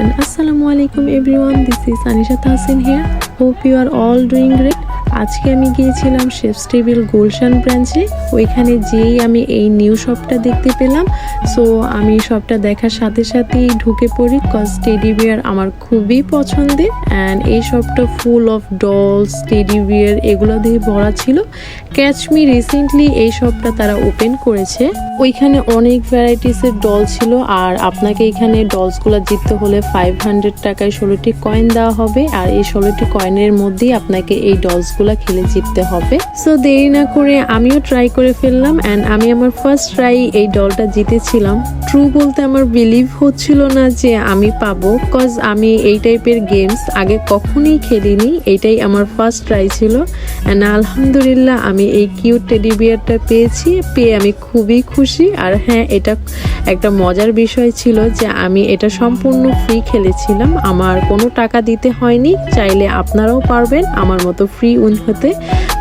And Assalamualaikum everyone, this is Anisha Tahsin here. Hope you are all doing great. আজকে আমি গিয়েছিলাম chefs table Gulshan ব্রাঞ্চে। ওইখানে যেই আমি এই নিউ শপটা দেখতে পেলাম, সো আমি শপটা দেখার সাথে সাথেই ঢুকে পড়ি, কজ টেডি বিয়ার আমার খুবই পছন্দের। অ্যান্ড এই শপটা full of dolls, teddy bear এগুলো দিয়ে ভরা ছিল। ক্যাচ মি রিসেন্টলি এই শপটা তারা ওপেন করেছে। ওইখানে অনেক ভ্যারাইটিসের ডল ছিল, আর আপনাকে এখানে ডলসগুলো জিততে হলে 500 টাকায় 16টি কয়েন দেওয়া হবে, আর এই 16টি কয়েনের মধ্যেই আপনাকে এই ডলসগুলো খেলে জিততে হবে। সো দেরি না করে আমিও ট্রাই করে ফেললাম, অ্যান্ড আমি আমার ফার্স্ট ট্রাই এই ডলটা জিতেছিলাম। ট্রু বলতে আমার বিলিভ হচ্ছিল না যে আমি পাবো, কজ আমি এই টাইপের গেমস আগে কখনোই খেলিনি। এইটাই আমার ফার্স্ট ট্রাই ছিল, অ্যান্ড আলহামদুলিল্লাহ আমি এই কিউট টেডি বিয়ারটা পেয়ে আমি খুবই খুশি। আর হ্যাঁ, এটা একটা মজার বিষয় ছিল যে আমি এটা সম্পূর্ণ ফ্রি খেলেছিলাম, আমার কোনো টাকা দিতে হয়নি। চাইলে আপনারাও পারবেন আমার মতো ফ্রি উইন হতে,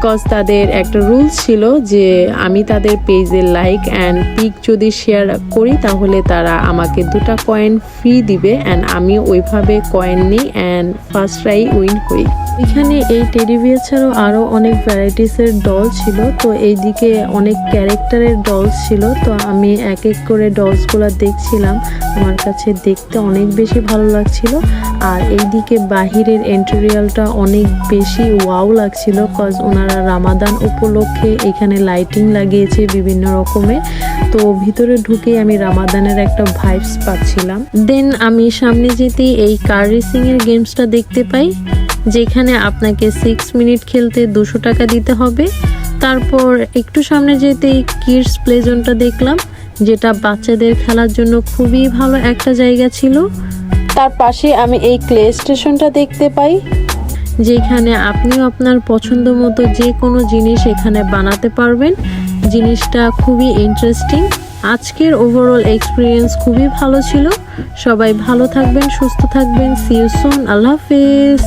কজ তাদের একটা রুলস ছিল যে আমি তাদের পেজে লাইক অ্যান্ড পিক যদি শেয়ার করি তাহলে তারা আমাকে 2টা কয়েন ফ্রি দিবে, অ্যান্ড আমি ওইভাবে কয়েন নিই অ্যান্ড ফার্স্ট ট্রাই উইন হই। এখানে এই টেডি বিয়ার ছাড়াও আরও অনেক ভ্যারাইটিসের ডল ছিল, তো এইদিকে অনেক ক্যারেক্টারের ডলস ছিল। তো আমি এক এক করে ডলসগুলো দেখছিলাম, আমার কাছে দেখতে অনেক বেশি ভালো লাগছিল। আর এইদিকে বাহিরের এন্টেরিয়ালটা অনেক বেশি ওয়াও লাগছিল, কজ ওনারা রামাদান উপলক্ষে এখানে লাইটিং লাগিয়েছে বিভিন্ন রকমের। তো ভিতরে ঢুকেই আমি রামাদানের একটা ভাইবস পাচ্ছিলাম। দেন আমি সামনে যেতেই এই কার রেসিং এর গেমসটা দেখতে পাই, যেখানে আপনাকে 6 মিনিট খেলতে 200 টাকা দিতে হবে। তারপর একটু সামনে যেতেই কিডস প্লে জোনটা দেখলাম, যেটা বাচ্চাদের খেলার জন্য খুবই ভালো একটা জায়গা ছিল। তার পাশে আমি এই ক্লে স্টেশনটা দেখতে পাই, যেখানে আপনিও আপনার পছন্দ মতো যে কোনো জিনিস এখানে বানাতে পারবেন। জিনিসটা খুবই ইন্টারেস্টিং। আজকের ওভারঅল এক্সপিরিয়েন্স খুবই ভালো ছিল। সবাই ভালো থাকবেন, সুস্থ থাকবেন। C you soon. আল্লাহ হাফেজ।